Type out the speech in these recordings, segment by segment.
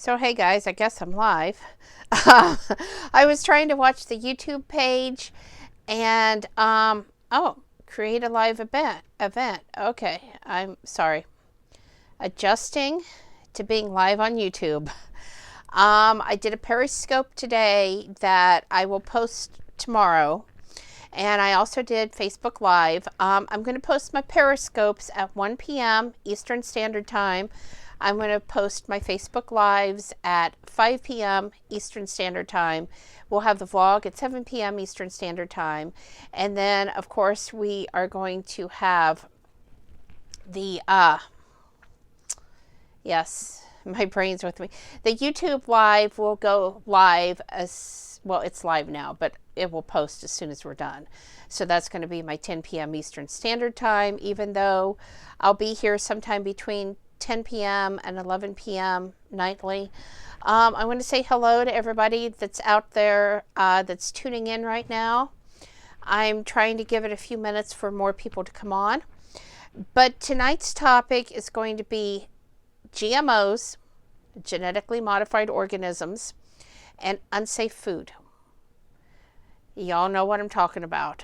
So hey guys, I guess I'm live. I was trying to watch the YouTube page and oh, create a live event. Okay, I'm sorry. Adjusting to being live on YouTube. I did a Periscope today that I will post tomorrow. And I also did Facebook Live. I'm going to post my Periscopes at 1 p.m. Eastern Standard Time. I'm going to post my Facebook Lives at 5 p.m. Eastern Standard Time. We'll have the vlog at 7 p.m. Eastern Standard Time. And then, of course, we are going to have the, yes, my brain's with me. The YouTube Live will go live as, well, it's live now, but it will post as soon as we're done. So that's going to be my 10 p.m. Eastern Standard Time, even though I'll be here sometime between 10 p.m. and 11 p.m. nightly. I want to say hello to everybody that's out there that's tuning in right now. I'm trying to give it a few minutes for more people to come on. But tonight's topic is going to be GMOs, genetically modified organisms, and unsafe food. Y'all know what I'm talking about.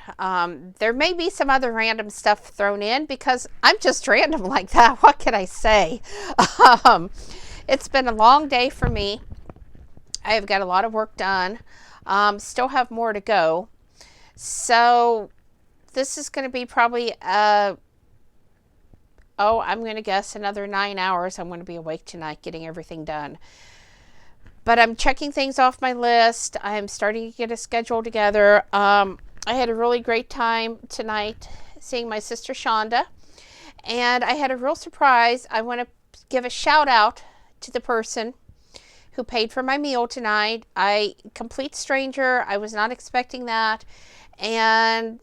There may be some other random stuff thrown in because I'm just random like that. What can I say? It's been a long day for me. I have got a lot of work done. Still have more to go. So this is going to be probably, I'm going to guess another 9 hours. I'm going to be awake tonight getting everything done. But I'm checking things off my list. I'm starting to get a schedule together. I had a really great time tonight seeing my sister Shonda. And I had a real surprise. I want to give a shout out to the person who paid for my meal tonight. Complete stranger. I was not expecting that. And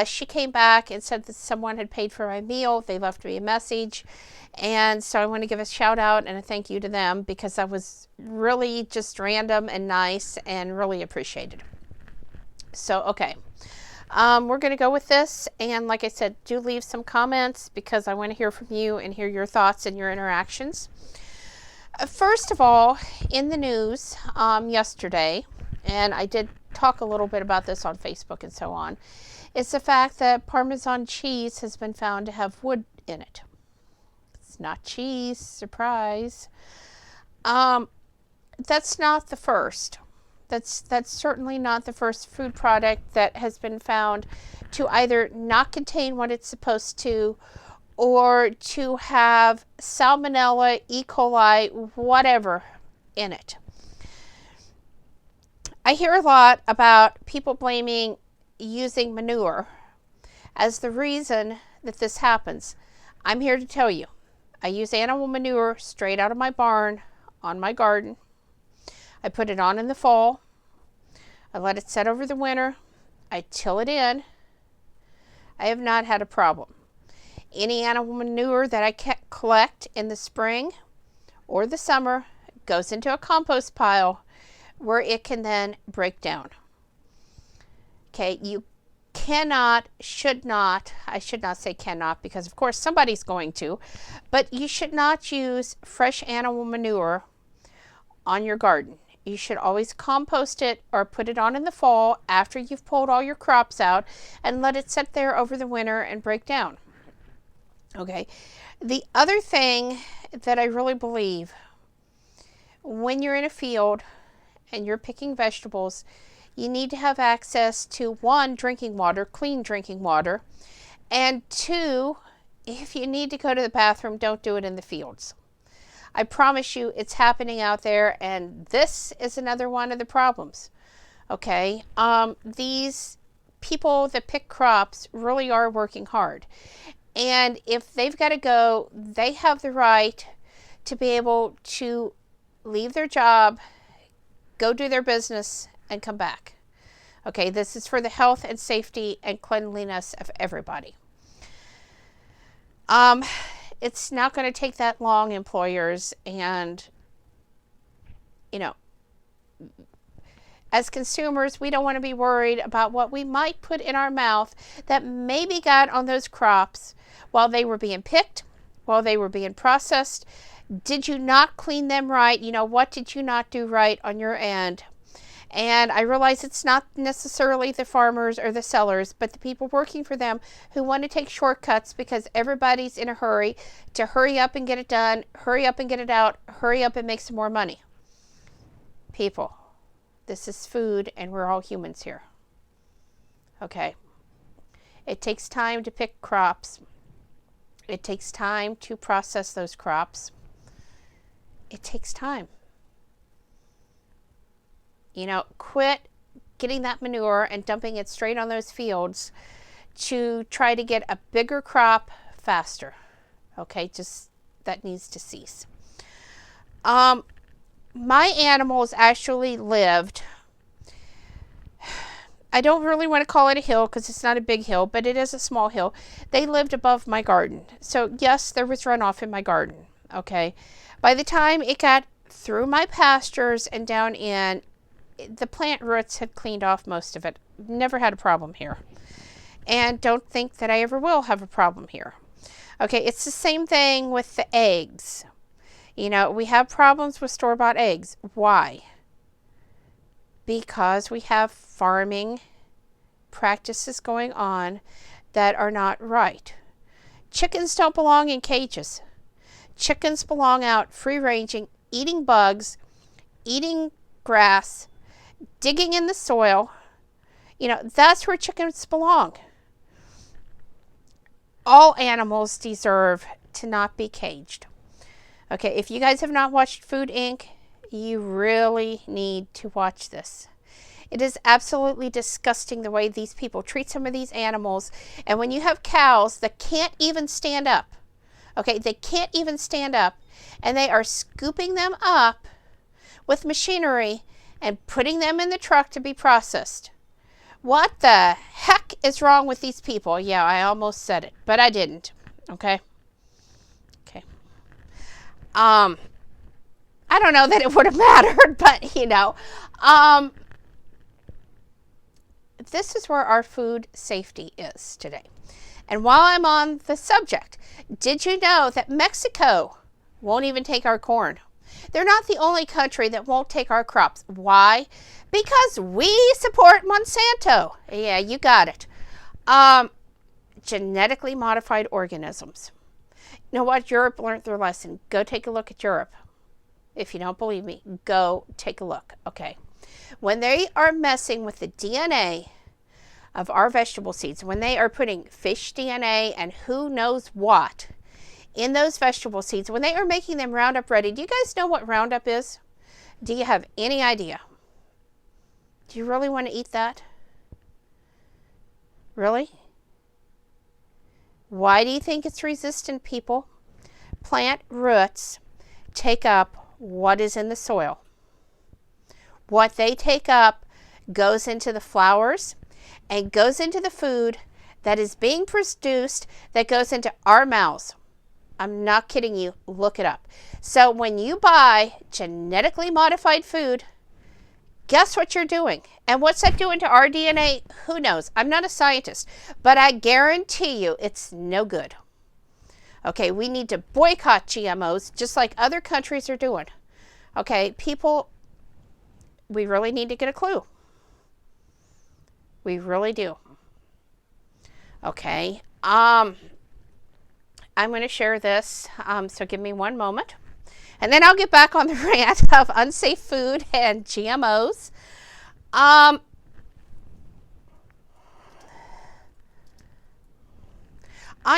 she came back and said that someone had paid for my meal. They left me a message. And so I want to give a shout out and a thank you to them because that was really just random and nice and really appreciated. So, okay. We're going to go with this. And like I said, do leave some comments because I want to hear from you and hear your thoughts and your interactions. First of all, in the news yesterday, and I did talk a little bit about this on Facebook and so on, is the fact that Parmesan cheese has been found to have wood in it. It's not cheese, surprise. That's not the first. That's certainly not the first food product that has been found to either not contain what it's supposed to or to have salmonella, E. coli, whatever in it. I hear a lot about people blaming using manure as the reason that this happens. I'm here to tell you, I use animal manure straight out of my barn on my garden. I put it on in the fall. I let it set over the winter. I till it in. I have not had a problem. Any animal manure that I collect in the spring or the summer goes into a compost pile where it can then break down. Okay, you cannot, should not, I should not say cannot because of course somebody's going to, but you should not use fresh animal manure on your garden. You should always compost it or put it on in the fall after you've pulled all your crops out and let it sit there over the winter and break down. Okay, the other thing that I really believe, when you're in a field and you're picking vegetables, you need to have access to, one, drinking water, clean drinking water, and two, if you need to go to the bathroom, don't do it in the fields. I promise you it's happening out there, and this is another one of the problems. Okay, these people that pick crops really are working hard. And if they've got to go, they have the right to be able to leave their job, go do their business, and come back. Okay, this is for the health and safety and cleanliness of everybody. It's not going to take that long, employers, and, you know, as consumers, we don't want to be worried about what we might put in our mouth that maybe got on those crops while they were being picked, while they were being processed. Did you not clean them right? You know, what did you not do right on your end? And I realize it's not necessarily the farmers or the sellers, but the people working for them who want to take shortcuts because everybody's in a hurry to hurry up and get it done, hurry up and get it out, hurry up and make some more money. People, this is food and we're all humans here. Okay. It takes time to pick crops. It takes time to process those crops. It takes time. You know, quit getting that manure and dumping it straight on those fields to try to get a bigger crop faster. Okay, just that needs to cease. My animals actually lived, I don't really want to call it a hill because it's not a big hill, but it is a small hill. They lived above my garden. So yes, there was runoff in my garden. Okay. By the time it got through my pastures and down in, the plant roots had cleaned off most of it. Never had a problem here. And don't think that I ever will have a problem here. Okay, it's the same thing with the eggs. You know, we have problems with store-bought eggs. Why? Because we have farming practices going on that are not right. Chickens don't belong in cages. Chickens belong out free-ranging, eating bugs, eating grass, digging in the soil. You know, that's where chickens belong. All animals deserve to not be caged. Okay, if you guys have not watched Food Inc., you really need to watch this. It is absolutely disgusting the way these people treat some of these animals. And when you have cows that can't even stand up, okay, they can't even stand up, and they are scooping them up with machinery and putting them in the truck to be processed. What the heck is wrong with these people? Yeah, I almost said it, but I didn't. Okay. Okay. I don't know that it would have mattered, but you know, this is where our food safety is today. And while I'm on the subject, did you know that Mexico won't even take our corn? They're not the only country that won't take our crops. Why? Because we support Monsanto. Yeah, you got it. Genetically modified organisms. You know what? Europe learned their lesson. Go take a look at Europe. If you don't believe me, go take a look. Okay. When they are messing with the DNA of our vegetable seeds, when they are putting fish DNA and who knows what in those vegetable seeds, when they are making them Roundup ready, do you guys know what Roundup is? Do you have any idea? Do you really want to eat that? Really? Why do you think it's resistant, people? Plant roots take up what is in the soil. What they take up goes into the flowers and goes into the food that is being produced, that goes into our mouths. I'm not kidding you. Look it up. So when you buy genetically modified food, guess what you're doing? And what's that doing to our DNA? Who knows? I'm not a scientist, but I guarantee you it's no good. Okay, we need to boycott GMOs just like other countries are doing. Okay, people, we really need to get a clue. We really do. Okay, I'm going to share this, so give me one moment. And then I'll get back on the rant of unsafe food and GMOs. I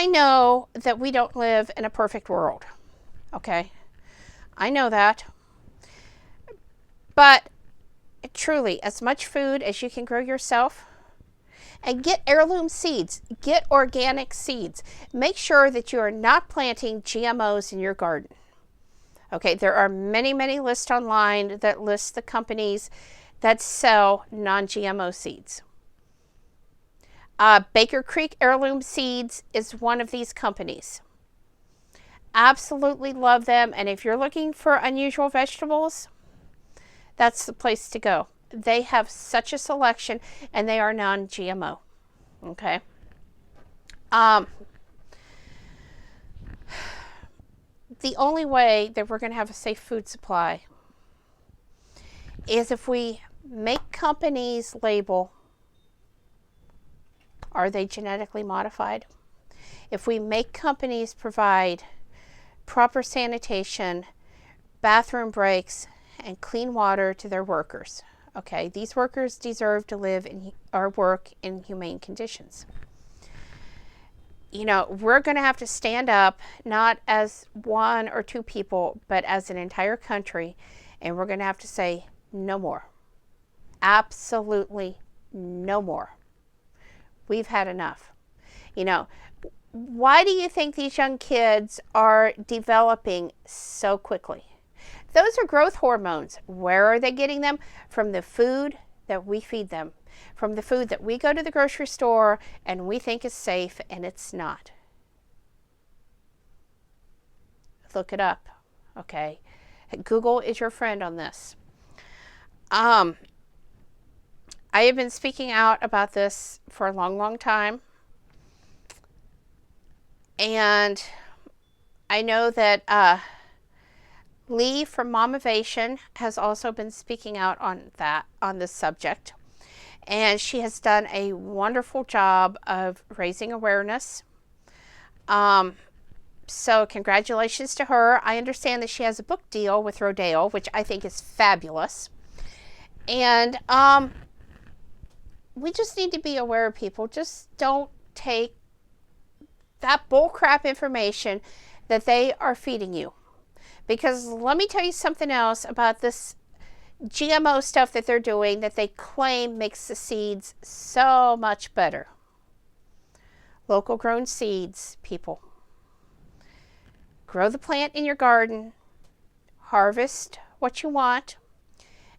know that we don't live in a perfect world. Okay, I know that. But truly, as much food as you can grow yourself, and get heirloom seeds, get organic seeds. Make sure that you are not planting GMOs in your garden. Okay, there are many, many lists online that list the companies that sell non-GMO seeds. Baker Creek Heirloom Seeds is one of these companies. Absolutely love them, and if you're looking for unusual vegetables, that's the place to go. They have such a selection, and they are non-GMO. the only way that we're going to have a safe food supply is if we make companies label, are they genetically modified? If we make companies provide proper sanitation, bathroom breaks, and clean water to their workers. Okay, these workers deserve to live or work in humane conditions. You know, we're going to have to stand up, not as one or two people, but as an entire country, and we're going to have to say no more. Absolutely no more. We've had enough. You know, why do you think these young kids are developing so quickly? Those are growth hormones. Where are they getting them? From the food that we feed them. From the food that we go to the grocery store and we think is safe, and it's not. Look it up, okay? Google is your friend on this. I have been speaking out about this for a long, long time. And I know that Lee from Momivation has also been speaking out on this subject. And she has done a wonderful job of raising awareness. So congratulations to her. I understand that she has a book deal with Rodale, which I think is fabulous. And we just need to be aware of people. Just don't take that bullcrap information that they are feeding you. Because let me tell you something else about this GMO stuff that they're doing that they claim makes the seeds so much better. Local grown seeds, people. Grow the plant in your garden, harvest what you want,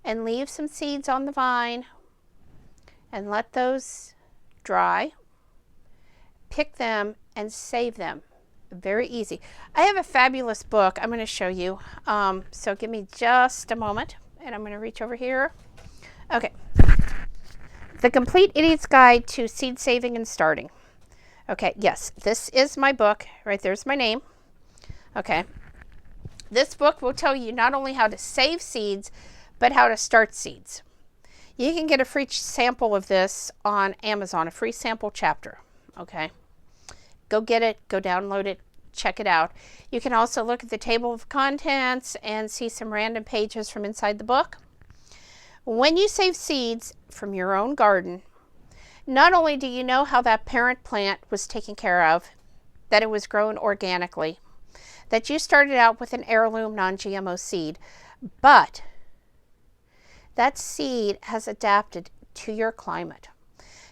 and leave some seeds on the vine and let those dry. Pick them and save them. Very easy. I have a fabulous book I'm going to show you. So give me just a moment. And I'm going to reach over here. Okay. The Complete Idiot's Guide to Seed Saving and Starting. Okay, yes, this is my book. Right there's my name. Okay. This book will tell you not only how to save seeds, but how to start seeds. You can get a free sample of this on Amazon, a free sample chapter. Okay. Go get it. Go download it. Check it out. You can also look at the table of contents and see some random pages from inside the book. When you save seeds from your own garden, not only do you know how that parent plant was taken care of, that it was grown organically, that you started out with an heirloom non-GMO seed, but that seed has adapted to your climate.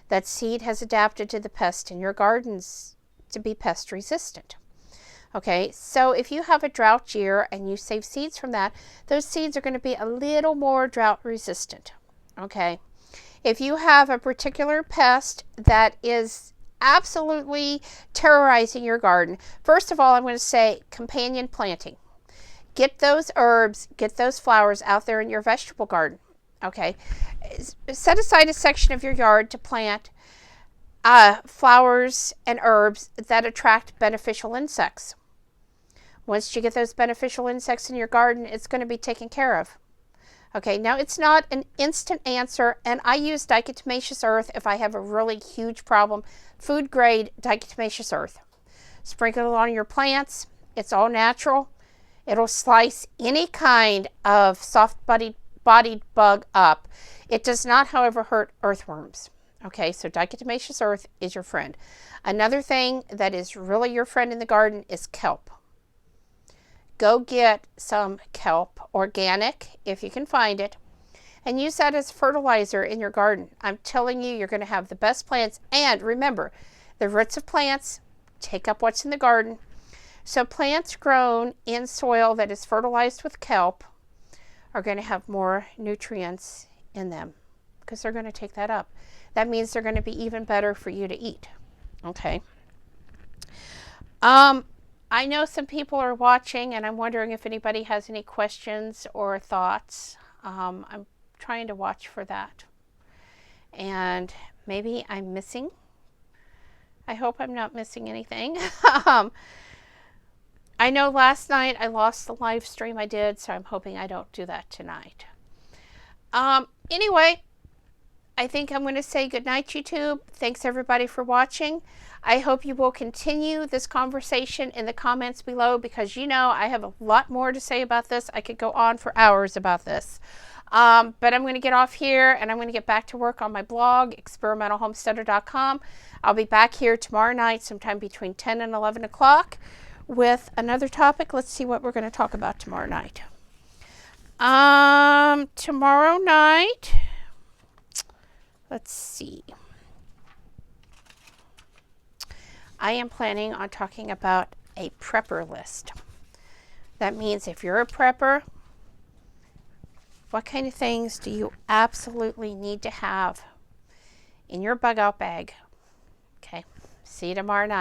That seed has adapted to the pest in your gardens to be pest resistant. Okay, so if you have a drought year and you save seeds from that, those seeds are going to be a little more drought resistant. Okay, if you have a particular pest that is absolutely terrorizing your garden, first of all, I'm going to say companion planting. Get those herbs, get those flowers out there in your vegetable garden. Okay, set aside a section of your yard to plant flowers and herbs that attract beneficial insects. Once you get those beneficial insects in your garden, it's going to be taken care of. Okay, now it's not an instant answer, and I use diatomaceous earth if I have a really huge problem. Food grade diatomaceous earth. Sprinkle it on your plants. It's all natural. It'll slice any kind of soft-bodied bug up. It does not, however, hurt earthworms. Okay, so diatomaceous earth is your friend. Another thing that is really your friend in the garden is kelp. Go get some kelp, organic, if you can find it, and use that as fertilizer in your garden. I'm telling you, you're going to have the best plants. And remember, the roots of plants take up what's in the garden. So plants grown in soil that is fertilized with kelp are going to have more nutrients in them because they're going to take that up. That means they're going to be even better for you to eat. Okay. I know some people are watching, and I'm wondering if anybody has any questions or thoughts. I'm trying to watch for that. And maybe I'm missing. I hope I'm not missing anything. I know last night I lost the live stream I did, so I'm hoping I don't do that tonight. Anyway, I think I'm going to say goodnight, YouTube. Thanks everybody for watching. I hope you will continue this conversation in the comments below, because you know I have a lot more to say about this. I could go on for hours about this. But I'm going to get off here and I'm going to get back to work on my blog, experimentalhomesteader.com. I'll be back here tomorrow night sometime between 10 and 11 o'clock with another topic. Let's see what we're going to talk about tomorrow night. Tomorrow night, let's see. I am planning on talking about a prepper list. That means if you're a prepper, what kind of things do you absolutely need to have in your bug out bag? Okay, see you tomorrow night.